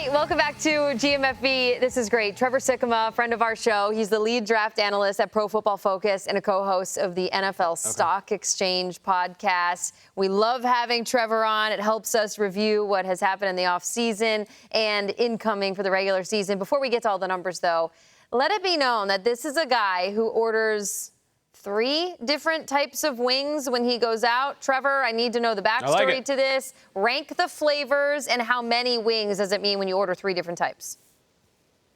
Hey, welcome back to GMFB. This is great. Trevor Sikkema, friend of our show. He's the lead draft analyst at Pro Football Focus and a co-host of the NFL Stock Exchange podcast. We love having Trevor on. It helps us review what has happened in the offseason and incoming for the regular season. Before we get to all the numbers, though, let it be known that this is a guy who orders 3 different types of wings when he goes out. Trevor, I need to know the backstory to this. Rank the flavors and how many wings does it mean when you order 3 different types?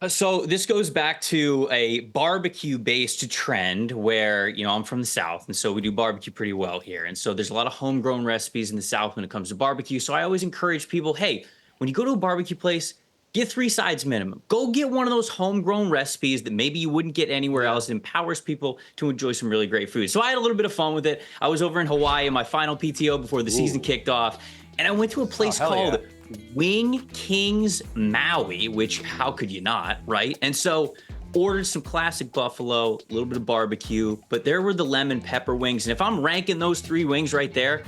So this goes back to a barbecue-based trend where, I'm from the South, and so we do barbecue pretty well here. And so there's a lot of homegrown recipes in the South when it comes to barbecue. So I always encourage people, hey, when you go to a barbecue place, get 3 sides minimum. Go get one of those homegrown recipes that maybe you wouldn't get anywhere else. It empowers people to enjoy some really great food. So I had a little bit of fun with it. I was over in Hawaii in my final PTO before the season kicked off, and I went to a place called Wing Kings Maui, which how could you not, right? And so ordered some classic buffalo, a little bit of barbecue, but there were the lemon pepper wings. And if I'm ranking those 3 wings right there,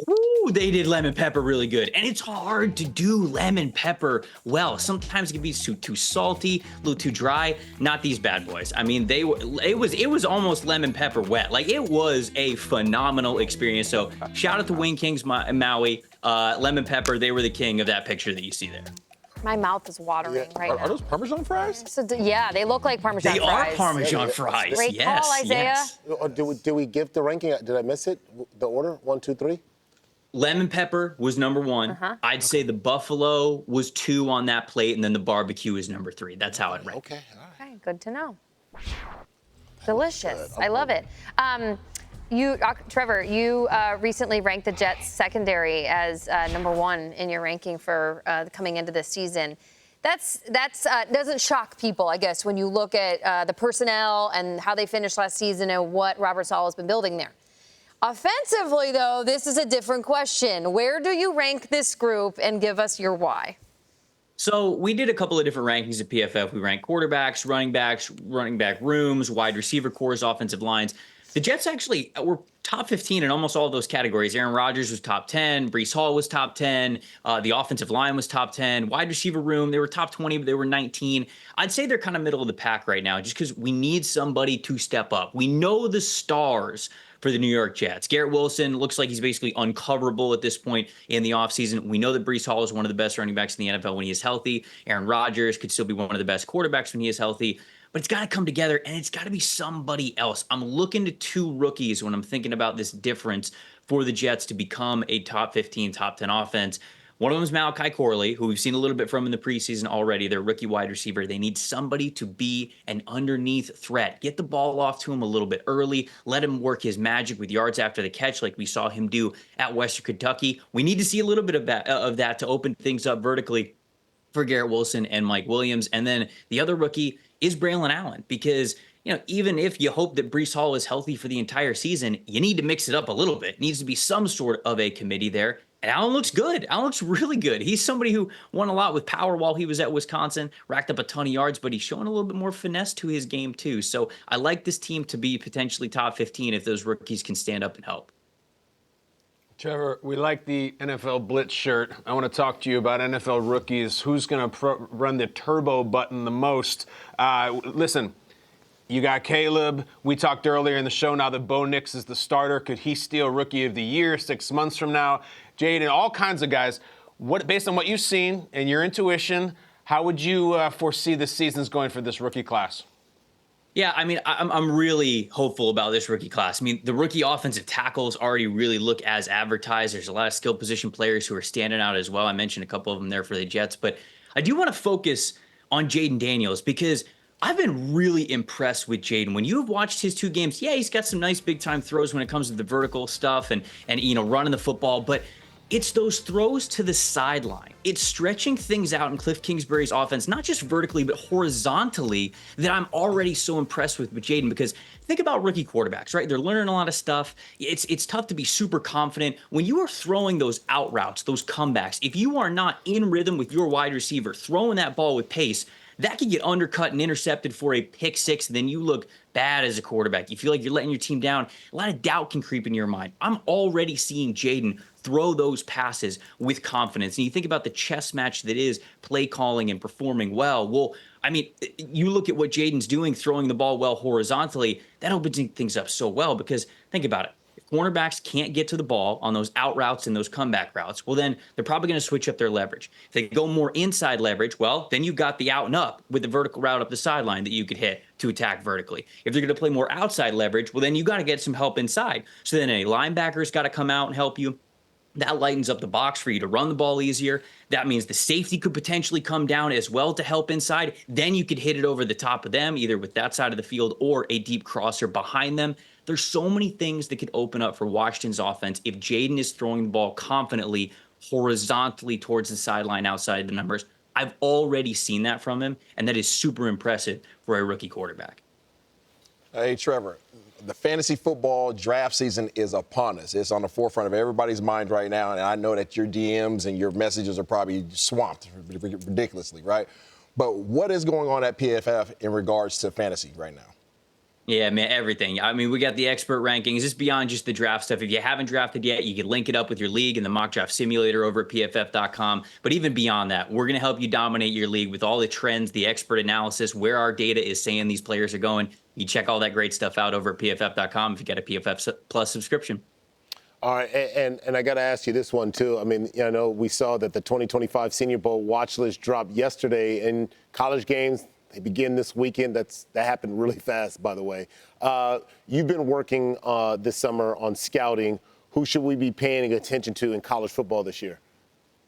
ooh, they did lemon pepper really good. And it's hard to do lemon pepper well. Sometimes it can be too salty, a little too dry. Not these bad boys. I mean, it was almost lemon pepper wet. Like, it was a phenomenal experience. So shout out to Wing Kings Maui. Lemon pepper, they were the king of that picture that you see there. My mouth is watering right now. Are those Parmesan fries? So, yeah, they look like Parmesan They fries. are Parmesan fries. Great call, Isaiah. Yes. Did we give the ranking? Did I miss it? The order? 1, 2, 3? Lemon pepper was number 1. I'd say the buffalo was 2 on that plate, and then the barbecue is number 3. That's how it ranked. Okay, all right. Okay, good to know. Delicious. I love it. Trevor, you recently ranked the Jets secondary as number 1 in your ranking for coming into this season. That's doesn't shock people, I guess, when you look at the personnel and how they finished last season and what Robert Saleh has been building there. Offensively, though, this is a different question. Where do you rank this group, and give us your why? So we did a couple of different rankings at PFF. We ranked quarterbacks, running back rooms, wide receiver cores, offensive lines. The Jets actually were top 15 in almost all of those categories. Aaron Rodgers was top 10. Breece Hall was top 10. The offensive line was top 10. Wide receiver room, they were top 20, but they were 19. I'd say they're kind of middle of the pack right now just because we need somebody to step up. We know the stars for the New York Jets. Garrett Wilson looks like he's basically uncoverable at this point in the offseason. We know that Breece Hall is one of the best running backs in the NFL when he is healthy. Aaron Rodgers could still be one of the best quarterbacks when he is healthy. But it's got to come together, and it's got to be somebody else. I'm looking to 2 rookies when I'm thinking about this difference for the Jets to become a top 15, top 10 offense. One of them is Malachi Corley, who we've seen a little bit from in the preseason already. Their rookie wide receiver. They need somebody to be an underneath threat. Get the ball off to him a little bit early. Let him work his magic with yards after the catch like we saw him do at Western Kentucky. We need to see a little bit of that to open things up vertically for Garrett Wilson and Mike Williams. And then the other rookie is Braylon Allen, because even if you hope that Breece Hall is healthy for the entire season, you need to mix it up a little bit. It needs to be some sort of a committee there. And Allen looks good. Allen looks really good. He's somebody who won a lot with power while he was at Wisconsin, racked up a ton of yards, but he's showing a little bit more finesse to his game too. So I like this team to be potentially top 15 if those rookies can stand up and help. Trevor, we like the NFL Blitz shirt. I want to talk to you about NFL rookies. Who's going to run the turbo button the most? Listen, you got Caleb. We talked earlier in the show now that Bo Nix is the starter. Could he steal Rookie of the Year 6 months from now? Jaden, all kinds of guys. Based on what you've seen and your intuition, how would you foresee the season's going for this rookie class? Yeah, I mean, I'm really hopeful about this rookie class. I mean, the rookie offensive tackles already really look as advertised. There's a lot of skill position players who are standing out as well. I mentioned a couple of them there for the Jets, but I do want to focus on Jaden Daniels because I've been really impressed with Jaden. When you've watched his 2 games, yeah, he's got some nice big-time throws when it comes to the vertical stuff and running the football, but it's those throws to the sideline. It's stretching things out in Cliff Kingsbury's offense, not just vertically, but horizontally, that I'm already so impressed with Jaden. Because think about rookie quarterbacks, right? They're learning a lot of stuff. It's tough to be super confident. When you are throwing those out routes, those comebacks, if you are not in rhythm with your wide receiver, throwing that ball with pace, that could get undercut and intercepted for a pick 6, and then you look bad as a quarterback. You feel like you're letting your team down. A lot of doubt can creep in your mind. I'm already seeing Jaden throw those passes with confidence. And you think about the chess match that is play calling and performing well. Well, I mean, you look at what Jaden's doing, throwing the ball well horizontally, that opens things up so well because think about it. If cornerbacks can't get to the ball on those out routes and those comeback routes, well, then they're probably going to switch up their leverage. If they go more inside leverage, well, then you've got the out and up with the vertical route up the sideline that you could hit to attack vertically. If they're going to play more outside leverage, well, then you got to get some help inside. So then a linebacker's got to come out and help you. That lightens up the box for you to run the ball easier. That means the safety could potentially come down as well to help inside. Then you could hit it over the top of them, either with that side of the field or a deep crosser behind them. There's so many things that could open up for Washington's offense if Jaden is throwing the ball confidently, horizontally towards the sideline outside the numbers. I've already seen that from him, and that is super impressive for a rookie quarterback. Hey, Trevor, the fantasy football draft season is upon us. It's on the forefront of everybody's mind right now, and I know that your DMs and your messages are probably swamped ridiculously, right? But what is going on at PFF in regards to fantasy right now? Yeah, man, everything. I mean, we got the expert rankings. It's beyond just the draft stuff. If you haven't drafted yet, you can link it up with your league in the mock draft simulator over at pff.com. But even beyond that, we're going to help you dominate your league with all the trends, the expert analysis, where our data is saying these players are going. You check all that great stuff out over at pff.com if you get a PFF Plus subscription. All right, and I got to ask you this one, too. I mean, you know, we saw that the 2025 Senior Bowl watch list dropped yesterday, and college games, they begin this weekend. That happened really fast, by the way. You've been working this summer on scouting. Who should we be paying attention to in college football this year?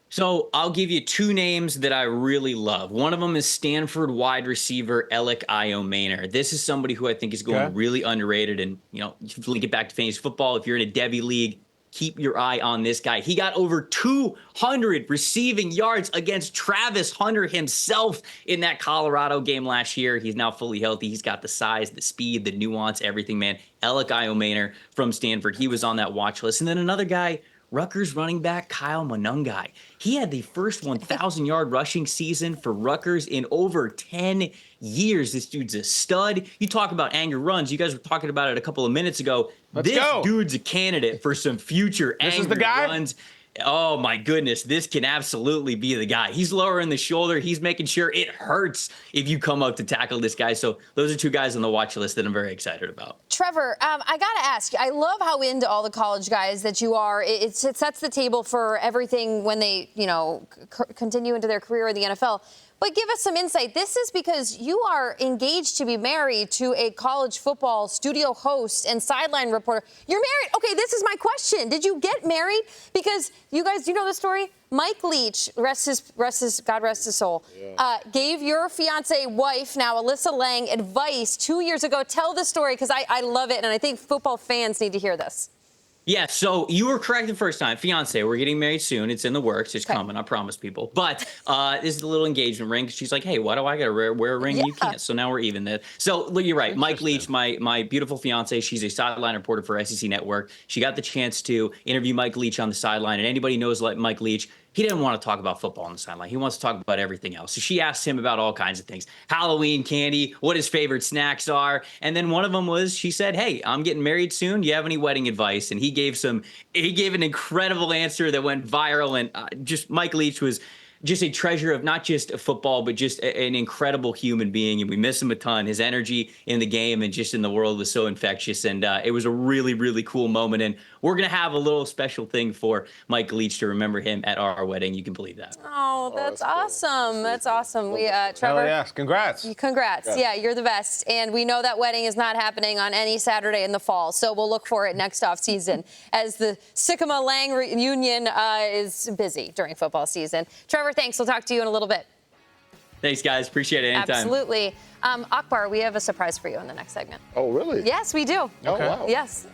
So I'll give you two names that I really love. One of them is Stanford wide receiver Alec Io-Maynor. This is somebody who I think is going really underrated. And, you know, if you link it back to fantasy football, if you're in a Devy league, keep your eye on this guy. He got over 200 receiving yards against Travis Hunter himself in that Colorado game last year. He's now fully healthy. He's got the size, the speed, the nuance, everything, man. Alec Io-Maynor from Stanford. He was on that watch list. And then another guy, Rutgers running back Kyle Monungai. He had the first 1,000-yard rushing season for Rutgers in over 10 years. This dude's a stud. You talk about anger runs. You guys were talking about it a couple of minutes ago. Let's go. Dude's a candidate for some future anger runs. Oh, my goodness. This can absolutely be the guy. He's lowering the shoulder. He's making sure it hurts if you come up to tackle this guy. So those are two guys on the watch list that I'm very excited about. Trevor, I got to ask, I love how into all the college guys that you are. It sets the table for everything when they, you know, continue into their career in the NFL. But give us some insight. This is because you are engaged to be married to a college football studio host and sideline reporter. You're married. Okay, this is my question. Did you get married? Because you guys, do you know the story? Mike Leach, God rest his soul, gave your fiance wife, now Alyssa Lang, advice 2 years ago. Tell the story because I love it, and I think football fans need to hear this. Yeah, so you were correct the first time. Fiance, we're getting married soon. It's in the works. It's coming, I promise people. But this is the little engagement ring. She's like, hey, why do I got to wear a ring? You can't. So now we're even there. So look, you're right. Mike Leach, my beautiful fiance, she's a sideline reporter for SEC Network. She got the chance to interview Mike Leach on the sideline. And anybody knows like Mike Leach, he didn't want to talk about football on the sideline. He wants to talk about everything else. So she asked him about all kinds of things. Halloween candy, what his favorite snacks are. And then one of them was, she said, hey, I'm getting married soon. Do you have any wedding advice? And he gave an incredible answer that went viral. And just Mike Leach was just a treasure of not just football, but just an incredible human being. And we miss him a ton. His energy in the game and just in the world was so infectious. And it was a really, really cool moment. And we're going to have a little special thing for Mike Leach to remember him at our wedding. You can believe that. Oh, that's awesome. Cool. That's awesome. We, Trevor. Hell yes. Congrats. Congrats. Yeah, you're the best. And we know that wedding is not happening on any Saturday in the fall. So we'll look for it next off season as the Sikkema Lang reunion is busy during football season. Trevor, thanks. We'll talk to you in a little bit. Thanks, guys. Appreciate it. Anytime. Absolutely. Akbar, we have a surprise for you in the next segment. Oh, really? Yes, we do. Oh, wow. Yes.